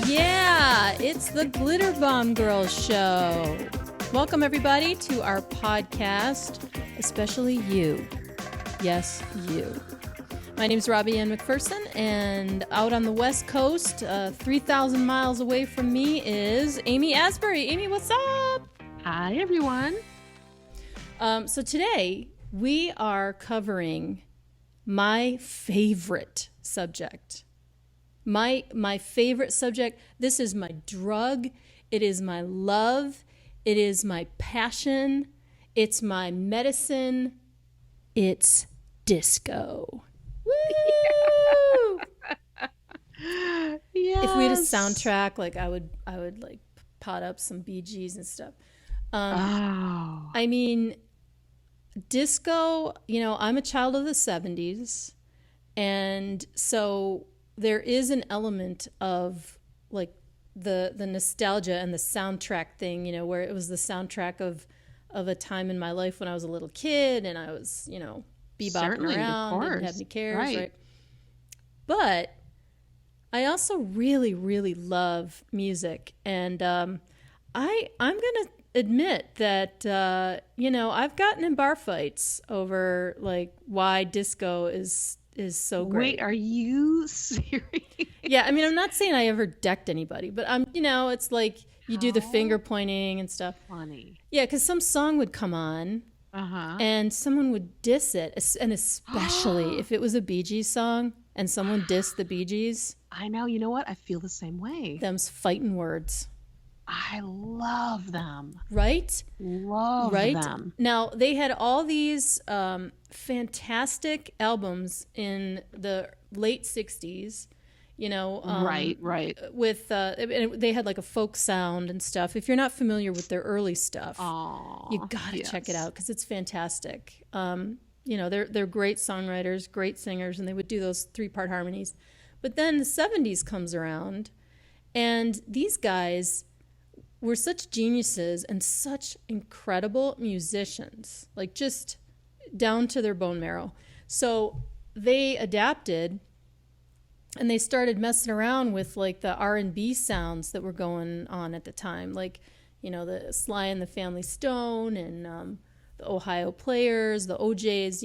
Yeah, it's the Glitter Bomb Girls show. Welcome everybody to our podcast, especially you. Yes, you. My name is Robbie-Ann McPherson, and out on the West Coast, 3,000 miles away from me is Amy Asbury. Amy, what's up? Hi, everyone. So today we are covering my favorite subject. My favorite subject. This is my drug. It is my love. It is my passion. It's my medicine. It's disco. Woo! Yes. If we had a soundtrack, like I would like pot up some Bee Gees and stuff. I mean, disco, I'm a child of the 70s. And so there is an element of like the nostalgia and the soundtrack thing, where it was the soundtrack of a time in my life when I was a little kid and I was, bebopping Certainly, around, of didn't course. have any cares, Right. But I also really, really love music, and I'm gonna admit that I've gotten in bar fights over like why disco is so great. Wait, are you serious? Yeah, I mean, I'm not saying I ever decked anybody, but it's like you do the How finger pointing and stuff. Funny. Yeah, because some song would come on Uh-huh. and someone would diss it, and especially if it was a Bee Gees song and someone dissed the Bee Gees, I know. You know what? I feel the same way. them's fighting words, I love them. right? Love Right? them. Now, they had all these fantastic albums in the late 60s, Right. with and they had like a folk sound and stuff. If you're not familiar with their early stuff, Aw, you gotta check it yes. out because it's fantastic. They're great songwriters, great singers, and they would do those 3-part harmonies. But then the 70s comes around, and these guys were such geniuses and such incredible musicians, like just down to their bone marrow. So they adapted and they started messing around with like the R&B sounds that were going on at the time, like the Sly and the Family Stone and the Ohio Players, the OJs,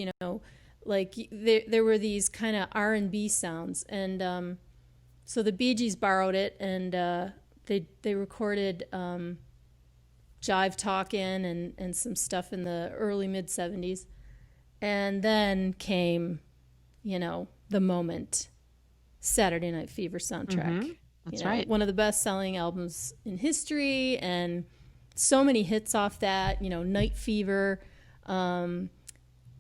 like there were these kind of R&B sounds, and so the Bee Gees borrowed it, and they recorded Jive Talkin' and some stuff in the early mid 70s, and then came the moment. Saturday Night Fever soundtrack. That's right. One of the best selling albums in history, and so many hits off that, Night Fever, Staying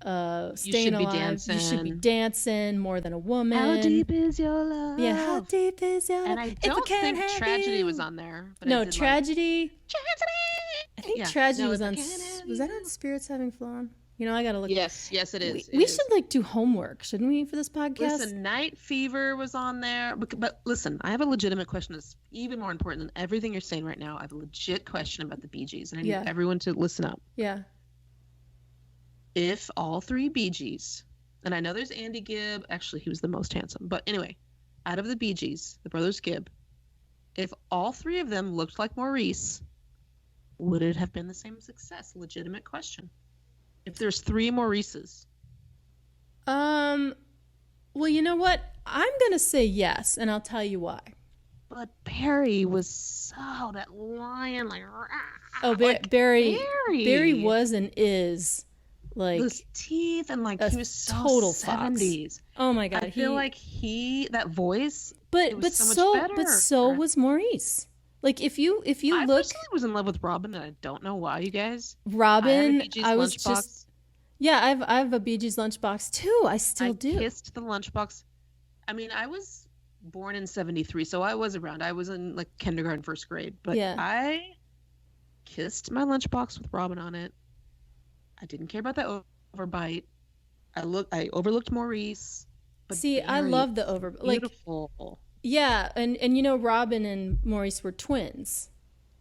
Should Be Alive, You Should Be Dancing. Dancing, More Than a Woman. How deep is your love? Yeah, how deep is your And I If don't can't think have Tragedy you. was on there. But I No, did Tragedy. Tragedy! I think Yeah. Tragedy No, was If I on. Can't Have Was that You. on Spirits Having Flown? I gotta look. Yes, it is. We, It we is. should like do homework, shouldn't we, for this podcast? Listen, Night Fever was on there. But listen, I have a legitimate question that's even more important than everything you're saying right now. I have a legit question about the Bee Gees, and I need Yeah. everyone to listen up. Yeah. If all 3 Bee Gees, and I know there's Andy Gibb, actually he was the most handsome, but anyway, out of the Bee Gees, the brothers Gibb, if all 3 of them looked like Maurice, would it have been the same success? Legitimate question. If there's 3 Maurices. Well, you know what? I'm gonna say yes, and I'll tell you why. But Barry was so that lion, like, Oh, like Barry Barry was and is like those teeth, and like a he was so total fox. 70s. Oh my God, I feel like that voice. It was so much better. so was Maurice. Like if you I look, personally was in love with Robin, and I don't know why, you guys. Robin, I had a Bee Gees I was lunchbox. just I have a Bee Gees lunchbox too. I still do. Kissed the lunchbox. I mean, I was born in 73, so I was around. I was in like kindergarten, first grade, but Yeah. I kissed my lunchbox with Robin on it. I didn't care about that overbite. I overlooked Maurice. But See, I Barry, love the over like beautiful. yeah, and Robin and Maurice were twins.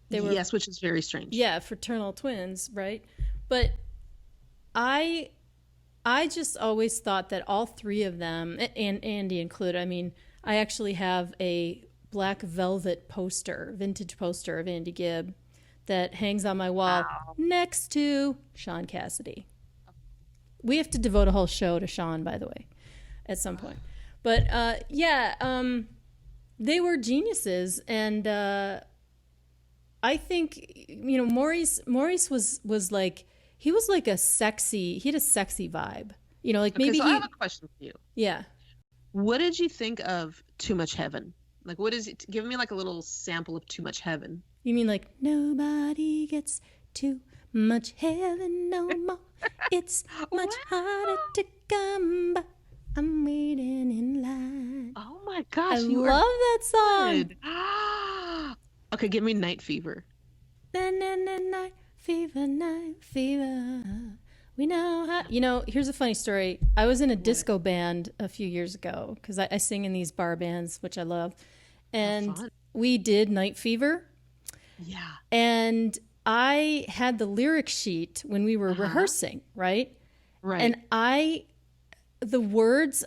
They were Yes, which is very strange. yeah, fraternal twins, right? But I I just always thought that all three of them, and Andy included, I mean, I actually have a black velvet poster, vintage poster of Andy Gibb that hangs on my wall Wow. next to Sean Cassidy. We have to devote a whole show to Sean, by the way, at some point. But they were geniuses, and I think Maurice was like, he was like he had a sexy vibe. Like Okay, maybe so I have a question for you. yeah. What did you think of Too Much Heaven? Like, what is it? Give me like a little sample of Too Much Heaven. You mean like nobody gets too much heaven no more? It's much harder to come by. I'm waiting in line. Oh my gosh, I you love are that song. good. Okay, give me Night Fever. Na, na, na, night fever, night fever. We know how. Here's a funny story. I was in a disco band a few years ago because I sing in these bar bands, which I love. And fun. we did Night Fever. Yeah. And I had the lyric sheet when we were rehearsing, right? Right. And the words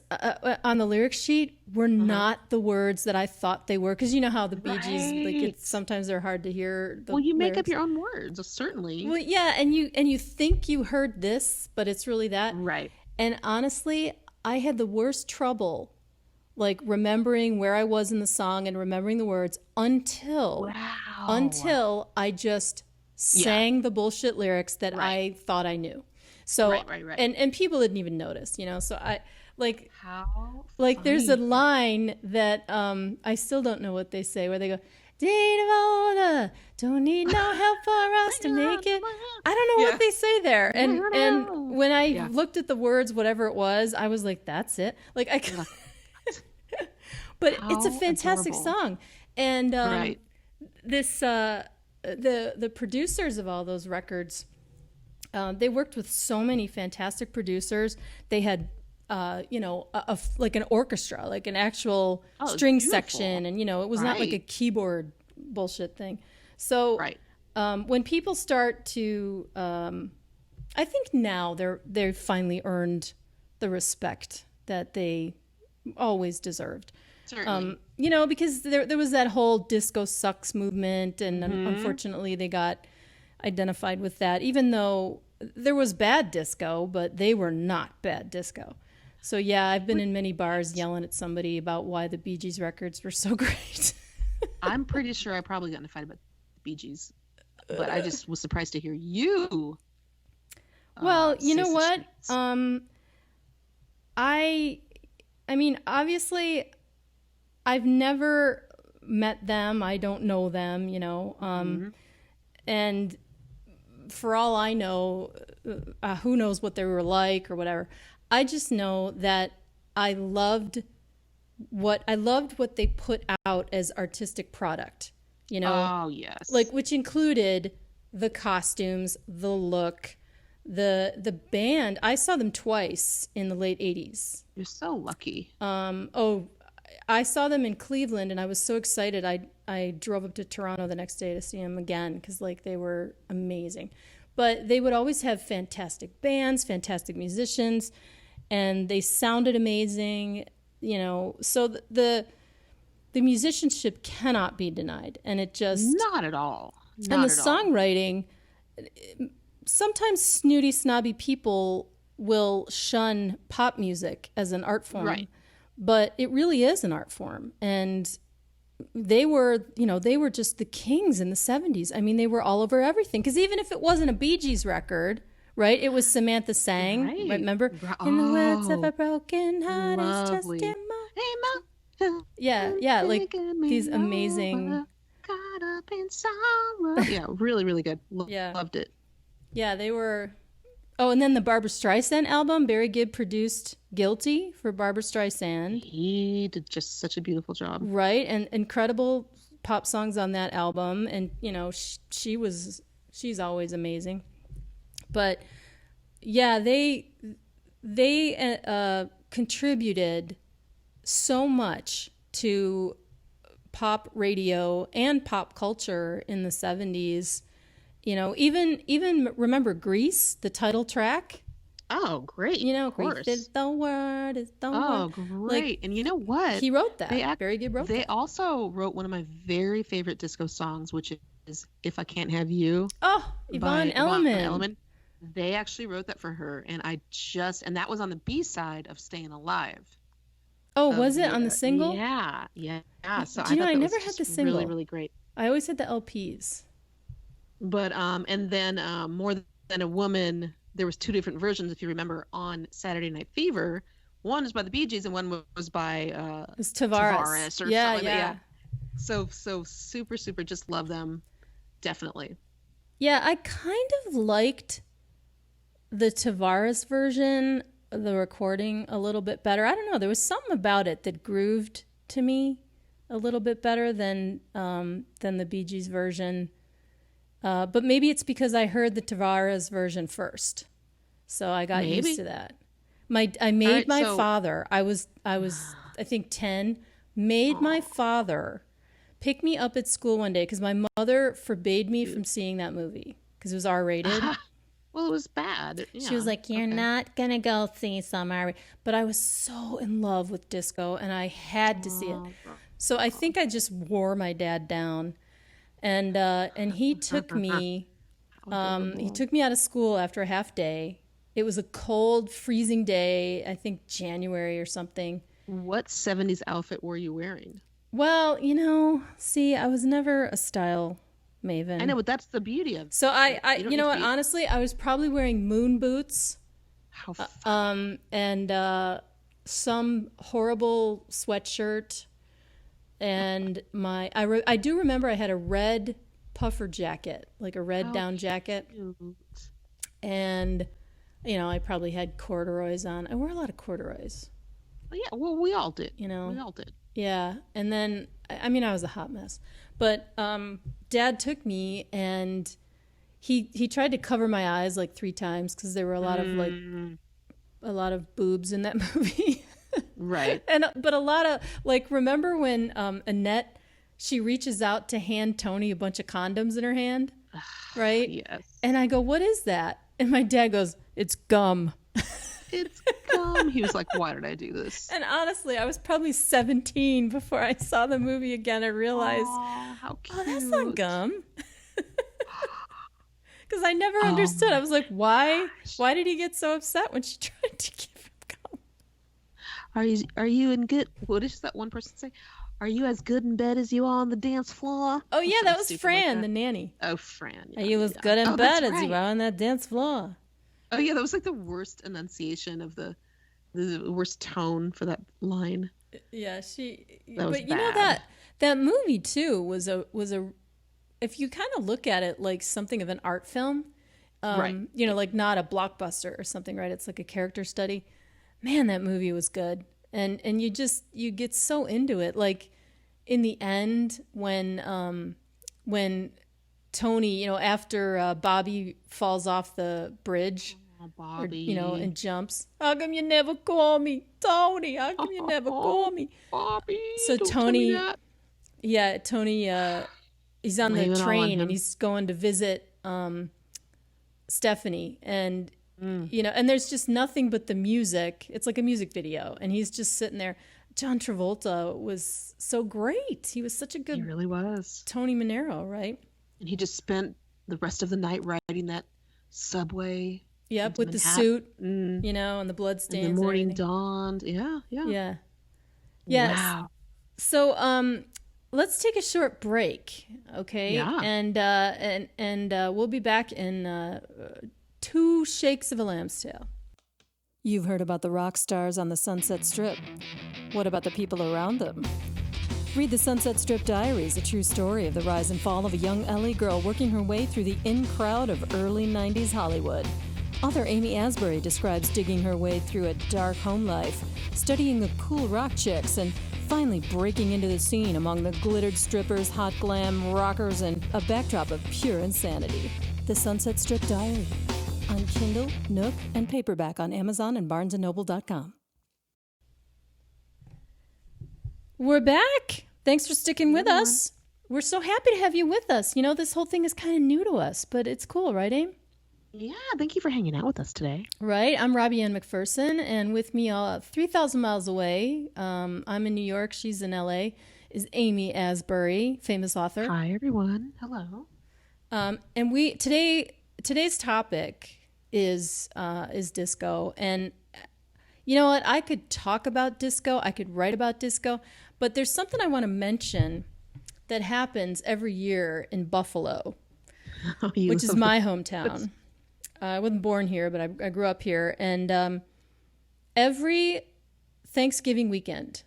on the lyric sheet were not the words that I thought they were. Because you know how the Bee Gees, like sometimes they're hard to hear. Well, you make up lyrics. your own words, certainly. Well, yeah, and you think you heard this, but it's really that. Right. And honestly, I had the worst trouble, like remembering where I was in the song and remembering the words until I just sang the bullshit lyrics that I thought I knew. So Right. and people didn't even notice, So I like How there's a funny. line that I still don't know what they say where they go, Data don't need no help for us to make it. I don't know what they say there. And when I looked at the words, whatever it was, I was like, that's it. Like but it's a How fantastic adorable. song. And Right. this the producers of all those records, they worked with so many fantastic producers. They had like an orchestra, like an actual string beautiful. section, and it was not like a Right. keyboard bullshit thing. So Right. when people start to, I think now they've finally earned the respect that they always deserved. Certainly. Because there was that whole disco sucks movement, and unfortunately they got identified with that, even though there was bad disco, but they were not bad disco. So yeah, I've been in many bars yelling at somebody about why the Bee Gees records were so great. I'm pretty sure I probably got in a fight about the Bee Gees, but I just was surprised to hear you. Well, you say know such what? things. I mean, obviously, I've never met them. I don't know them, and for all I know, who knows what they were like or whatever. I just know that I loved what they put out as artistic product, Oh yes. like which included the costumes, the look, the band. I saw them twice in the late 80s. You're so lucky. I saw them in Cleveland, and I was so excited. I drove up to Toronto the next day to see them again because they were amazing. But they would always have fantastic bands, fantastic musicians, and they sounded amazing. So the musicianship cannot be denied, and it just Not at all. and Not the at all. songwriting. Sometimes snooty, snobby people will shun pop music as an art form. Right. But it really is an art form. And they were just the kings in the 70s. I mean, they were all over everything. Because even if it wasn't a Bee Gees record, right? It was Samantha Sang. Right. Remember? In the words of a broken heart, it's just Lovely. a Yeah, like these amazing. Caught up in sorrow. Yeah, really, really good. Yeah. Loved it. Yeah, they were. Oh, and then the Barbra Streisand album. Barry Gibb produced "Guilty" for Barbra Streisand. He did just such a beautiful job. Right, and incredible pop songs on that album, and she's always amazing. But yeah, they contributed so much to pop radio and pop culture in the 70s. Even remember Grease, the title track. Oh, great. You know, Of grief is course. the word, is the word. Oh, Like, great. And you know what? he wrote They that. act Barry Gibb wrote they that. also wrote one of my very favorite disco songs, which is If I Can't Have You Oh, Yvonne by Yvonne Elliman. Elliman. They actually wrote that for her, and and that was on the B side of Staying Alive Oh, of was it the on the single? yeah, yeah. Yeah. So Do I you know, thought I that was never had just the really, single. really great. I always had the LPs. But and then More Than a Woman, there was two different versions if you remember on Saturday Night Fever. One is by the Bee Gees and one was by It's Tavares. Tavares or Yeah, something like that. Yeah. yeah. So super super just love them definitely. Yeah, I kind of liked the Tavares version, the recording, a little bit better. I don't know. There was something about it that grooved to me a little bit better than the Bee Gees version. But maybe it's because I heard the Tavares version first, so I got used Maybe. to that. I All made right, my so father. I think 10. Made my oh, father pick me up at school one day because my mother forbade me from cute. seeing that movie because it was R rated. Well, it was bad. She was Yeah. like, "You're Okay. not gonna go see some R." But I was so in love with disco, and I had to see it. Oh, So I think I just wore my dad down, and he took me. how He adorable. took me out of school after a half day. It was a cold, freezing day. I think January or something. What 70s outfit were you wearing? Well, see, I was never a style I know, maven. but that's the beauty of So it. You don't you need know to what? be. Honestly, I was probably wearing moon boots, How funny. and some horrible sweatshirt, and I do remember I had a red puffer jacket, like a red How down jacket, cute. and I probably had corduroys on. I wore a lot of corduroys, Well, yeah, well, we all did. you know. We all did. Yeah, and then I mean I was a hot mess, but Dad took me and he tried to cover my eyes like 3 times because there were Mm, a lot of boobs in that movie. right. But a lot of like, remember when Annette, she reaches out to hand Tony a bunch of condoms in her hand, right? Yes. And I go, "What is that?" And my dad goes, "It's gum." It's gum. He was like, why did I do this? And honestly, I was probably 17 before I saw the movie again. I realized, Oh, how oh, that's not cute. gum. Because I never Oh understood. I my was like, why? gosh. Why did he get so upset when she tried to give him gum? Are you in good what does that one person say? Are you as good in bed as you are on the dance floor? Oh Or yeah, something that was stupid like Fran, that. the nanny. Oh, Fran. Are Yeah, you yeah, as yeah. good in Oh, that's bed as you right. are on that dance floor? Oh, yeah, that was like the worst enunciation of the worst tone for that line. Yeah, That was but bad. that movie too was a if you kind of look at it like something of an art film, Right. like not a blockbuster or something, right? It's like a character study. Man, that movie was good. And you get so into it. Like in the end when Tony, after Bobby falls off the bridge Oh, or Bobby. and jumps. How come you never call me, Tony? How come you never call Oh, me? Bobby, So don't tell me Tony, that. yeah, Tony, he's on the Blame it all on train and him. he's going to visit Stephanie, and Mm, and there's just nothing but the music. It's like a music video, and he's just sitting there. John Travolta was so great. He was such a he good really was. Tony Manero, right? And he just spent the rest of the night riding that subway Yep, into with the suit, Manhattan. and the blood And the stains and morning everything. dawned. Yeah, yeah. Yeah. Yes. Wow. So let's take a short break, okay? Yeah. And we'll be back in 2 shakes of a lamb's tail. You've heard about the rock stars on the Sunset Strip. What about the people around them? Read the Sunset Strip Diaries, a true story of the rise and fall of a young LA girl working her way through the in crowd of early 90s Hollywood. Author Amy Asbury describes digging her way through a dark home life, studying the cool rock chicks, and finally breaking into the scene among the glittered strippers, hot glam, rockers, and a backdrop of pure insanity. The Sunset Strip Diary. On Kindle, Nook, and paperback on Amazon and BarnesandNoble.com. We're back. Thanks for sticking with Everyone. us. We're so happy to have you with us. This whole thing is kind of new to us, but it's cool, right, Aim? Yeah, thank you for hanging out with us today. Right? I'm Robbie-Ann McPherson, and with me, 3,000 miles away, I'm in New York, she's in LA, is Amy Asbury, famous author. Hi, everyone. Hello. And today's topic is disco. And you know what? I could talk about disco, I could write about disco, but there's something I want to mention that happens every year in Buffalo, Oh, you which is love my this. hometown. I wasn't born here, but I grew up here. And every Thanksgiving weekend,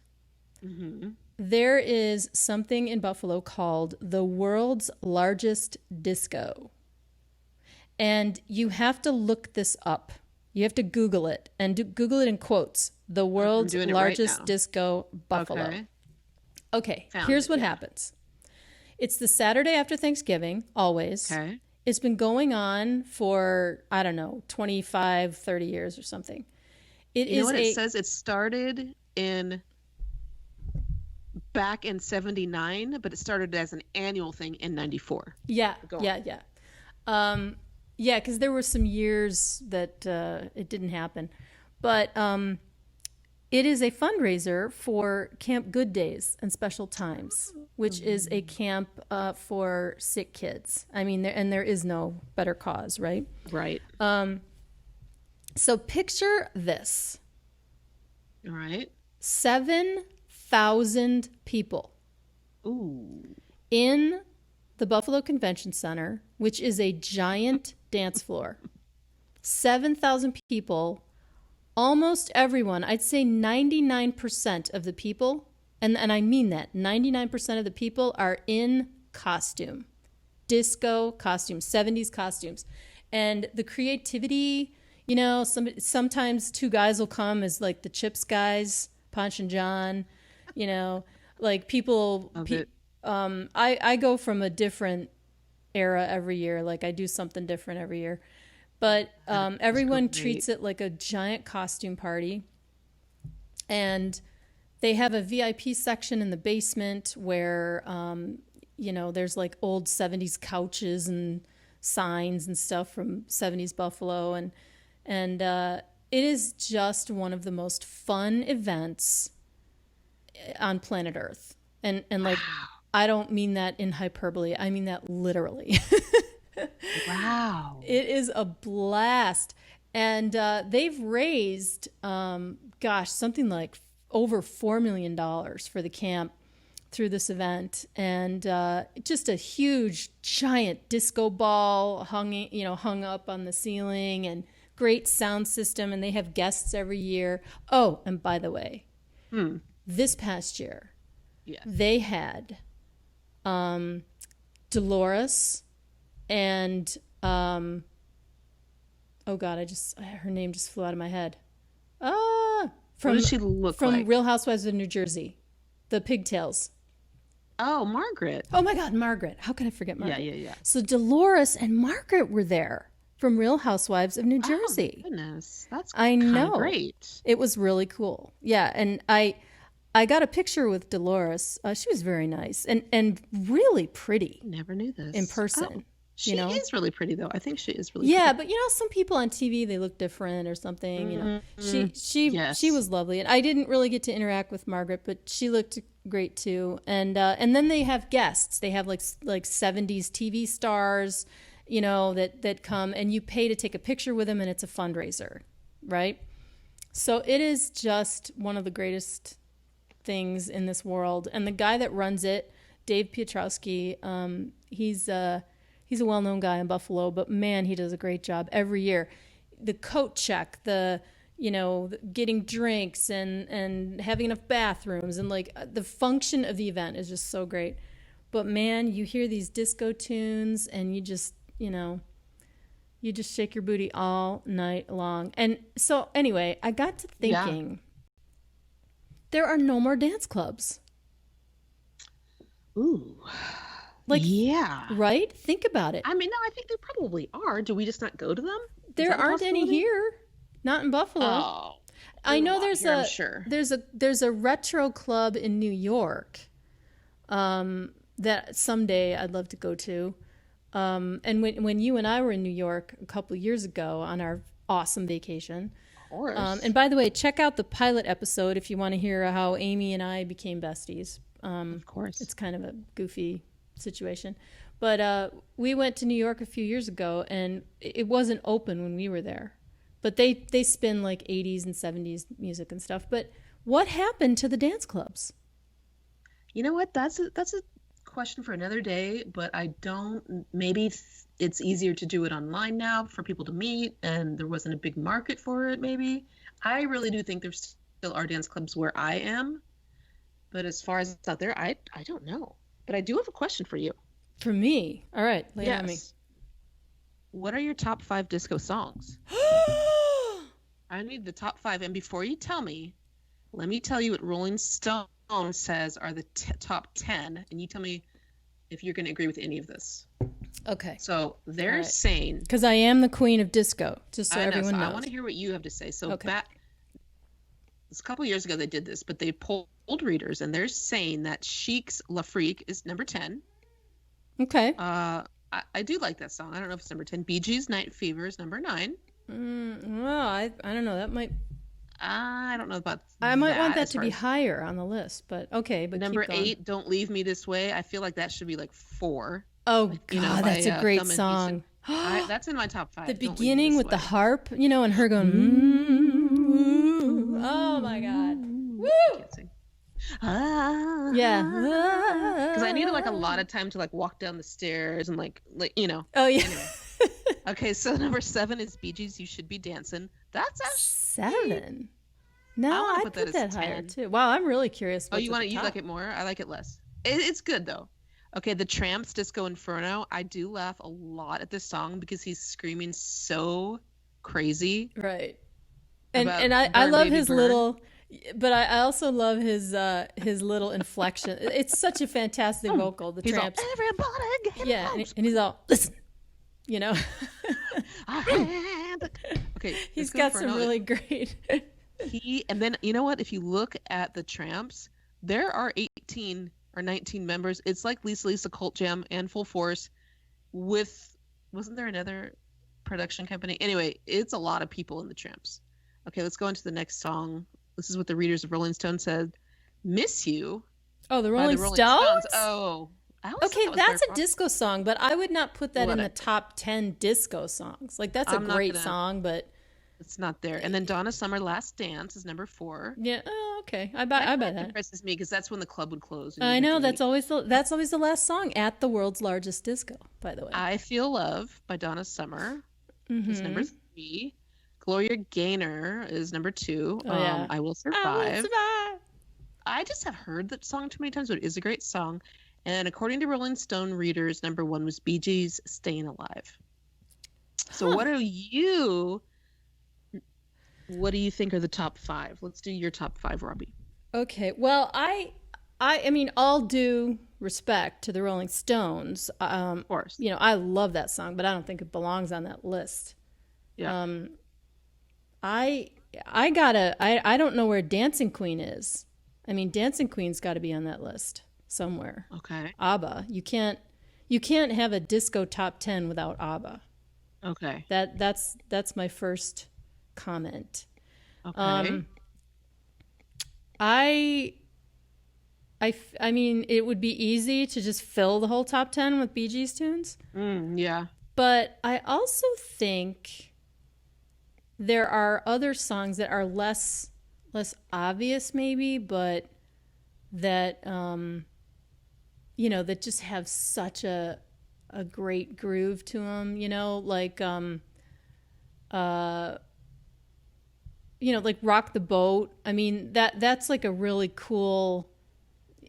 Hmm. there is something in Buffalo called the world's largest disco. And you have to look this up. You have to Google it and Google it in quotes. The I'm world's doing it right largest now. disco, Buffalo. Okay. Okay, Found here's it. what Yeah. happens. It's the Saturday after Thanksgiving, always. Okay. It's been going on for, I don't know, 25, 30 years or something. It You know is what? It a, says it started in back in 79, but it started as an annual thing in 94. yeah, Go yeah, on. yeah. Yeah, because there were some years that it didn't happen. But it is a fundraiser for Camp Good Days and Special Times, which is a camp for sick kids. I mean, there is no better cause, right? Right. So picture this: All right. 7,000 people Ooh. in the Buffalo Convention Center, which is a giant dance floor. 7,000 people, almost everyone, I'd say 99% of the people, and I mean that, 99% of the people are in costume, disco costumes, 70s costumes. And the creativity, sometimes two guys will come as like the Chips guys, Ponch and John, like people, Love it. I go from a different era every year. Like I do something different every year. But That is everyone great. treats it like a giant costume party. And they have a VIP section in the basement where, there's like old 70s couches and signs and stuff from 70s Buffalo. And it is just one of the most fun events on planet Earth. And like, Wow. I don't mean that in hyperbole. I mean that literally. Wow. It is a blast. And they've raised, something like over $4 million for the camp through this event. And just a huge, giant disco ball hung up on the ceiling, and great sound system. And they have guests every year. Oh, and by the way, Hmm. this past year, Yes. they had Dolores and oh God, her name just flew out of my head. What From does she look from like? Real Housewives of New Jersey, the pigtails. Oh, Margaret. Oh my God, Margaret! How can I forget Yeah, Margaret? yeah, yeah. So Dolores and Margaret were there from Real Housewives of New Oh, Jersey. goodness. That's I kind of know. great. It was really cool. Yeah, and I got a picture with Dolores. She was very nice and really pretty Never knew this. in Oh, person. she is really pretty, though. I think she is really Yeah, pretty. but some people on TV they look different or something. Mhm. She Yes. was lovely, and I didn't really get to interact with Margaret, but she looked great too. And then they have guests. They have like 70s TV stars, that come, and you pay to take a picture with them, and it's a fundraiser, right? So it is just one of the greatest things in this world. And the guy that runs it, Dave Piotrowski, he's a well-known guy in Buffalo, but man, he does a great job every year. The coat check, getting drinks and having enough bathrooms, and like the function of the event is just so great. But man, you hear these disco tunes and you just shake your booty all night long. And so anyway, I got to Yeah. thinking, there are no more dance clubs. Ooh. Like, Yeah. right? Think about it. I mean, no, I think there probably are. Do we just not go to them? Is There that a aren't any possibility? here. Not in Buffalo. Oh. I know There's a lot here, I'm sure. there's a retro club in New York that someday I'd love to go to. And when you and I were in New York a couple of years ago on our awesome vacation. Of course. And by the way, check out the pilot episode if you want to hear how Amy and I became besties. Of course. It's kind of a goofy situation. But we went to New York a few years ago, and it wasn't open when we were there. But they spin like 80s and 70s music and stuff. But what happened to the dance clubs? You know what? That's a question for another day, but I don't, maybe it's easier to do it online now for people to meet, and there wasn't a big market for it, maybe. I really do think there's still are dance clubs where I am, but as far as it's out there, I don't know. But I do have a question for you. For me? All right, lay it on me. What are your top 5 disco songs? I need the top 5, and before you tell me, let me tell you what Rolling Stone says are the top 10, and you tell me if you're going to agree with any of this. Okay. So they're saying, because I am the queen of disco, just so everyone knows. I want to hear what you have to say. So back a couple years ago they did this, but they polled readers, and they're saying that Chic's La Freak is number 10. Okay. I do like that song. I don't know if it's number 10. Bee Gees' Night Fever is number 9. Well, I don't know. That might. I don't know about. I might want that to be higher on the list, but okay. But number keep going. 8, Don't Leave Me This Way. I feel like that should be like 4. Oh God, that's a great song. That's in my top 5. The beginning with the harp, and her going. Oh my God. Woo! Yeah. Because I needed like a lot of time to like walk down the stairs and like. Oh yeah. Anyway. Okay, so number 7 is Bee Gees' You Should Be Dancing. That's actually 7. No, I put that higher too. Wow, I'm really curious. Oh, you like it more? I like it less. It's good though. Okay, the Tramps' Disco Inferno. I do laugh a lot at this song because he's screaming so crazy. Right. And I love his little. But I also love his little inflection. It's such a fantastic vocal. The Tramps. All, everybody get and he's all, listen, Okay, he's got some really great. And then you know what? If you look at the Tramps, there are 18 or 19 members. It's like Lisa Cult Jam and Full Force. Wasn't there another production company? Anyway, it's a lot of people in the Tramps. Okay, let's go into the next song. This is what the readers of Rolling Stone said. Miss You. Oh, the Rolling Stones? Oh. Okay, that's a disco song, but I would not put that in the top 10 disco songs. Like, that's a great song, but... It's not there. And then Donna Summer, Last Dance is number 4. Yeah, okay. I buy that. That impresses me because that's when the club would close. I know, that's always the last song at the world's largest disco, by the way. I Feel Love by Donna Summer is number 3. Gloria Gaynor is number 2. Oh, yeah. I Will Survive. I just have heard that song too many times, but it is a great song. And according to Rolling Stone readers, number 1 was Bee Gees' Staying Alive. So what do you think are the top 5? Let's do your top 5, Robbie. Okay. Well, I mean, all due respect to the Rolling Stones. Of course. I love that song, but I don't think it belongs on that list. Yeah. I don't know where Dancing Queen is. I mean, Dancing Queen's got to be on that list somewhere. Okay. ABBA. You can't have a disco top 10 without ABBA. Okay. That's my first comment. Okay. I mean, it would be easy to just fill the whole top 10 with Bee Gees tunes. Yeah. But I also think there are other songs that are less obvious maybe, but that that just have such a great groove to them, like like Rock the Boat. I mean, that's like a really cool,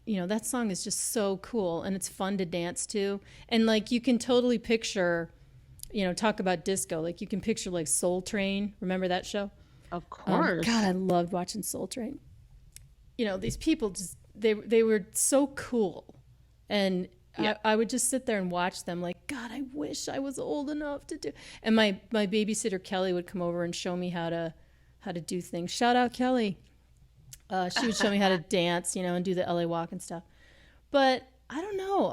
that song is just so cool and it's fun to dance to. And like you can totally picture, talk about disco, like you can picture like Soul Train. Remember that show? Of course. God, I loved watching Soul Train. These people just, they were so cool. And yeah. I would just sit there and watch them like, God, I wish I was old enough to do. And my babysitter Kelly would come over and show me how to do things. Shout out Kelly. She would show me how to dance, and do the LA walk and stuff. But I don't know.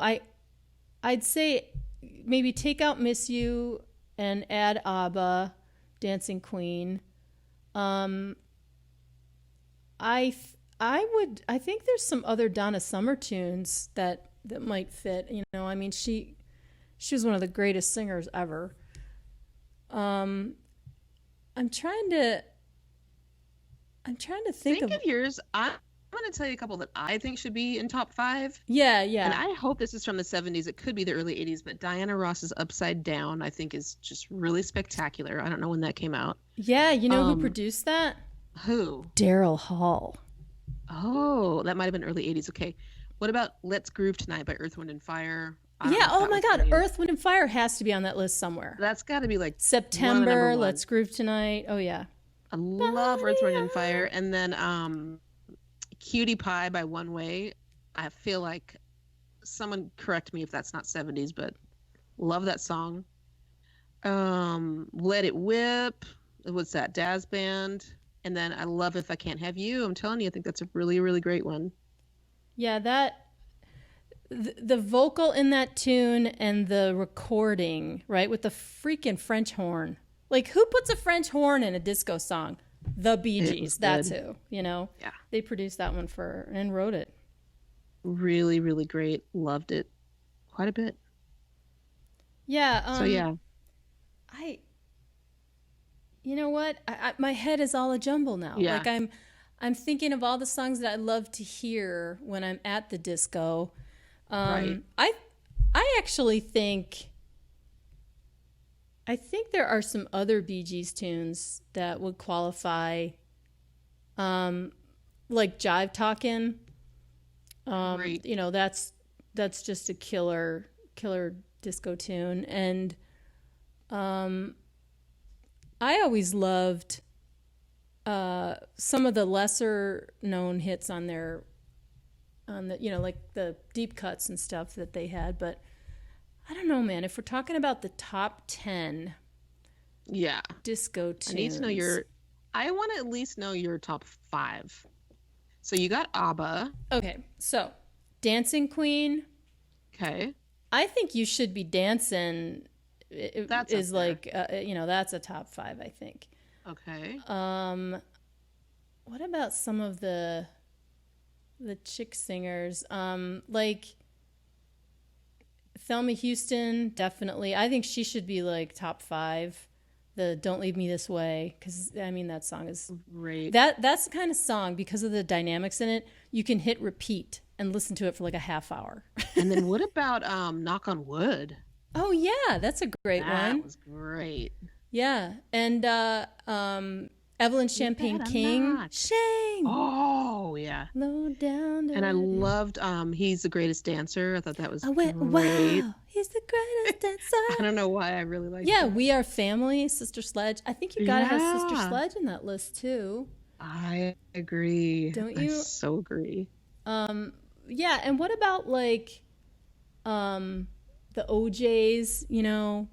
I'd say maybe take out Miss You and add ABBA, Dancing Queen. I think there's some other Donna Summer tunes that might fit. You know, I mean, she was one of the greatest singers ever. I'm trying to think of yours. I'm going to tell you a couple that I think should be in top 5. Yeah. And I hope this is from the 70s. It could be the early 80s, but Diana Ross's Upside Down, I think, is just really spectacular. I don't know when that came out. Yeah, you know who produced that? Who? Daryl Hall. Oh, that might have been early 80s. Okay. What about Let's Groove Tonight by Earth, Wind, and Fire? Yeah, oh my God. Earth, Wind, and Fire has to be on that list somewhere. That's got to be like September, Let's Groove Tonight. Oh, yeah. I love Earth, Wind, and Fire. And then Cutie Pie by One Way. I feel like someone correct me if that's not 70s, but love that song. Let It Whip. What's that? Daz Band. And then I love If I Can't Have You. I'm telling you, I think that's a really, really great one. Yeah, the vocal in that tune and the recording, right, with the freaking French horn. Like, who puts a French horn in a disco song? The Bee Gees. That's who, you know? Yeah. They produced that one and wrote it. Really, really great. Loved it quite a bit. Yeah. So, yeah. You know what? My head is all a jumble now. Yeah. Like, I'm thinking of all the songs that I love to hear when I'm at the disco. Right. I actually think there are some other Bee Gees tunes that would qualify, like Jive Talkin'. Great. You know, that's just a killer disco tune. And I always loved some of the lesser known hits on the, you know, like the deep cuts and stuff that they had. But I don't know, man, if we're talking about the top 10 disco tunes. I want to at least know your top 5. So you got ABBA. Okay, so Dancing Queen. Okay. I think You Should Be Dancing That's is like, you know, that's a top 5, I think. Okay. What about some of the chick singers? Like Thelma Houston, definitely. I think she should be like top 5. The Don't Leave Me This Way, because I mean that song is great. That's the kind of song, because of the dynamics in it, you can hit repeat and listen to it for like a half hour. And then what about Knock on Wood? Oh yeah, that's a great one. That was great. Yeah, and Evelyn Champagne King. Shame. Oh yeah. Low down. And I loved He's the Greatest Dancer. I thought that was great. Wow, he's the greatest dancer. I don't know why I really liked that. that. We Are Family, Sister Sledge. I think you gotta have Sister Sledge in that list too. I agree. Don't you? I so agree. Yeah, and what about like the OJs, you know,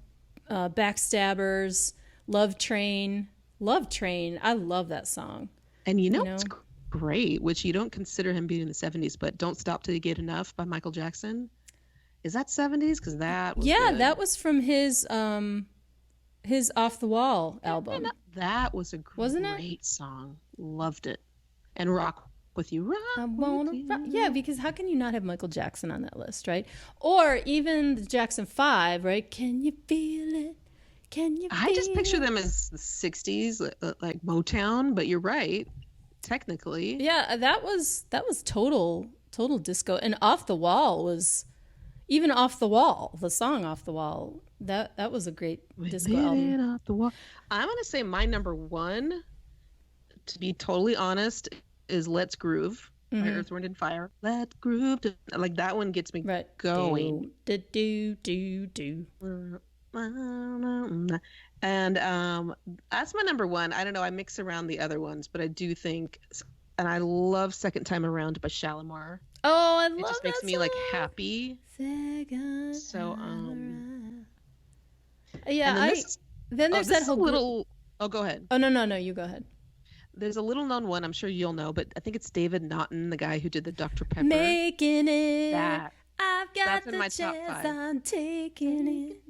Backstabbers, Love Train. I love that song. And you know it's great, which you don't consider him being in the 70s, but Don't Stop Till You Get Enough by Michael Jackson. Is that 70s? Because that was good. That was from his Off the Wall album. That was a great song. Loved it. And Rock With You. Yeah, because how can you not have Michael Jackson on that list, right? Or even the Jackson 5, right? Can you feel it? I just picture them as the 60s, like Motown, but you're right, technically. Yeah, that was total disco. And Off the Wall was, even Off the Wall, the song Off the Wall, that was a great disco album. Off the wall. I'm going to say my number 1, to be totally honest, is Let's Groove by Earth, Wind, and Fire. Let's Groove. Like, that one gets me going. Do. And that's my number 1. I don't know, I mix around the other ones, but I do think, and I love Second Time Around by Shalimar. Oh, I love that. It just makes me like happy. Second so yeah, then there's that whole little go ahead. Oh no, you go ahead. There's a little known one, I'm sure you'll know, but I think it's David Naughton, the guy who did the Dr. Pepper. Making it I've got That's in the my top chance, 5. I'm taking it.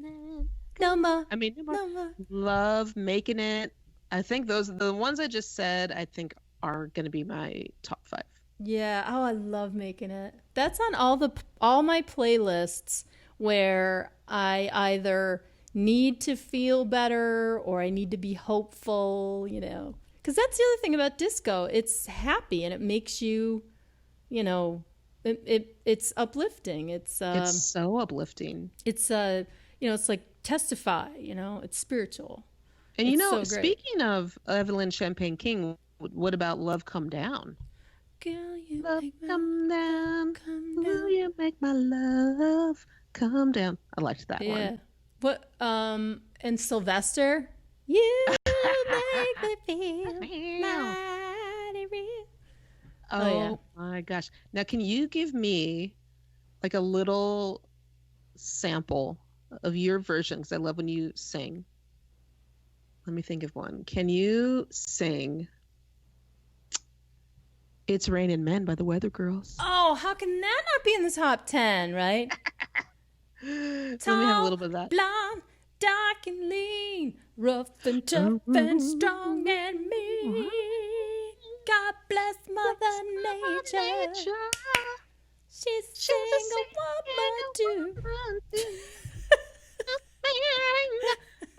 No more. I mean, No more. love making it. I think the ones I just said, I think are going to be my top 5. Yeah. Oh, I love making it. That's on all my playlists where I either need to feel better or I need to be hopeful, you know. Because that's the other thing about disco. It's happy and it makes you, you know, it's uplifting. It's so uplifting. It's you know, it's like testify, you know, it's spiritual. And It's so great. speaking of Evelyn Champagne King, what about Love Come Down? Girl, you Love make my come down. come Will down. you make my love come down? I liked that Yeah. one. What and Sylvester? You make me feel mighty real. Oh yeah. Oh my gosh. Now, can you give me like a little sample of your version? Because I love when you sing. Let me think of one. Can you sing It's Raining Men by the Weather Girls? Oh, how can that not be in the top 10, right? Let me have a little bit of that. Blonde, dark and lean, rough and tough and strong and mean. God bless Mother Nature. She's sing a woman too.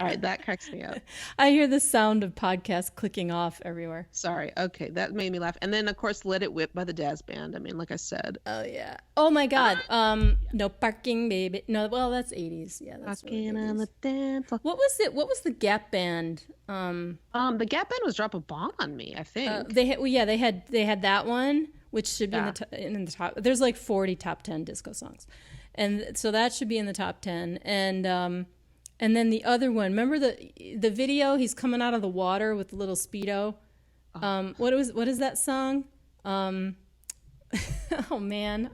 All right, that cracks me up. I hear the sound of podcasts clicking off everywhere. Sorry. Okay, that made me laugh. And then, of course, Let It Whip by the Dazz Band. I mean, like I said. Oh yeah. Oh my God. No parking, baby. No, well that's 80s. Yeah, that's really Walking on 80s. the dance floor. What was it? What was the Gap Band? The Gap Band was Drop a Bomb on Me, I think. They had, well, yeah, they had that one, which should be Yeah. in the top. There's like 40 top 10 disco songs, and so that should be in the top 10. And then the other one. Remember the video? He's coming out of the water with the little Speedo. What is that song? Oh man,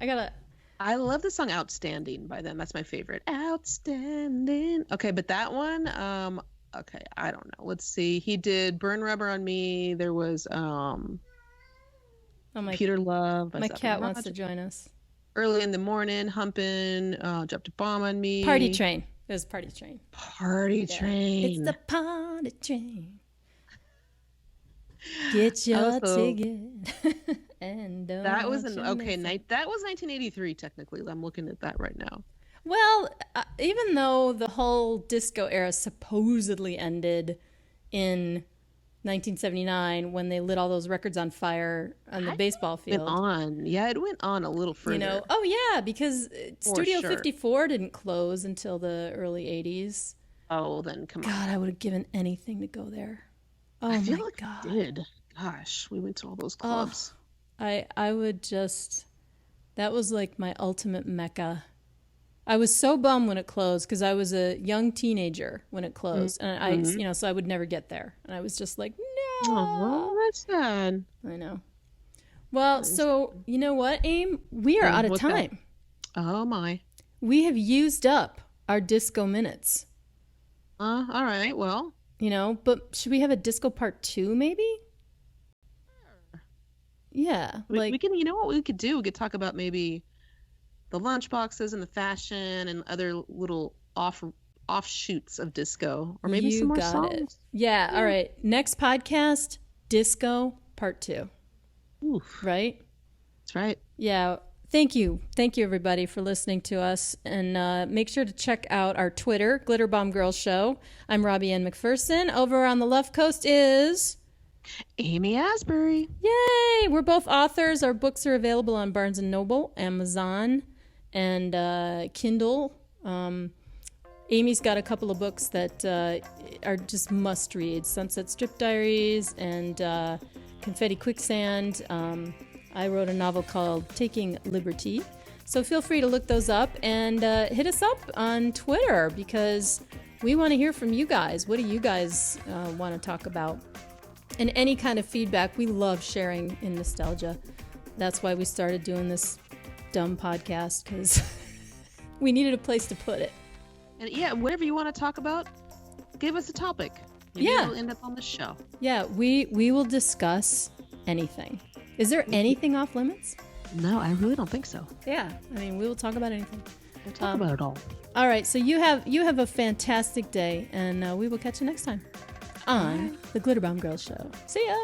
I love the song Outstanding by them. That's my favorite. Outstanding. Okay, but that one, okay, I don't know. Let's see. He did Burn Rubber on Me. There was Oh my Peter Love. by my Zephyr cat wants Roger. to join us. Early in the Morning, Humpin', Dropped a Bomb on Me. Party Train. It was Party Train. Party Train. It's the party train. Get your Also, ticket and don't that was you okay. miss it. That was 1983 technically. I'm looking at that right now. Well, even though the whole disco era supposedly ended in 1979 when they lit all those records on fire on the baseball Went field. on. Yeah, it went on a little further. You know, oh yeah, because Studio sure. 54 didn't close until the early 80s. Oh, then come on. God, I would have given anything to go there. Oh I feel my like God. we did. Gosh, we went to all those clubs. I would just, that was like my ultimate mecca. I was so bummed when it closed because I was a young teenager when it closed, and I, you know, so I would never get there, and I was just like, no. Oh, that's sad. I know. Well, so you know what, Aim? We are out of What's that? time. Oh my. We have used up our disco minutes. All right. Well, You know, but should we have a disco part 2 maybe? Yeah, we can. You know what we could do? We could talk about maybe the lunch boxes and the fashion and other little offshoots of disco, or maybe you some more got songs. it. Yeah, all right. Next podcast, disco part 2. Oof, Right? that's right. Yeah. Thank you, everybody, for listening to us. And make sure to check out our Twitter, Glitter Bomb Girls Show. I'm Robbie-Ann McPherson. Over on the left coast is Amy Asbury. Yay! We're both authors. Our books are available on Barnes & Noble, Amazon, and Kindle. Amy's got a couple of books that are just must-reads. Sunset Strip Diaries and Confetti Quicksand. I wrote a novel called Taking Liberty. So feel free to look those up and hit us up on Twitter because we want to hear from you guys. What do you guys want to talk about? And any kind of feedback. We love sharing in nostalgia. That's why we started doing this dumb podcast, because we needed a place to put it. And yeah, whatever you want to talk about, give us a topic. Maybe Yeah. it'll end up on the show. Yeah, we will discuss anything. Is there anything off limits? No, I really don't think so. Yeah, I mean, we will talk about anything. We'll talk about it all. All right, so you have a fantastic day, and we will catch you next time on the Glitterbomb Girls Show. See ya.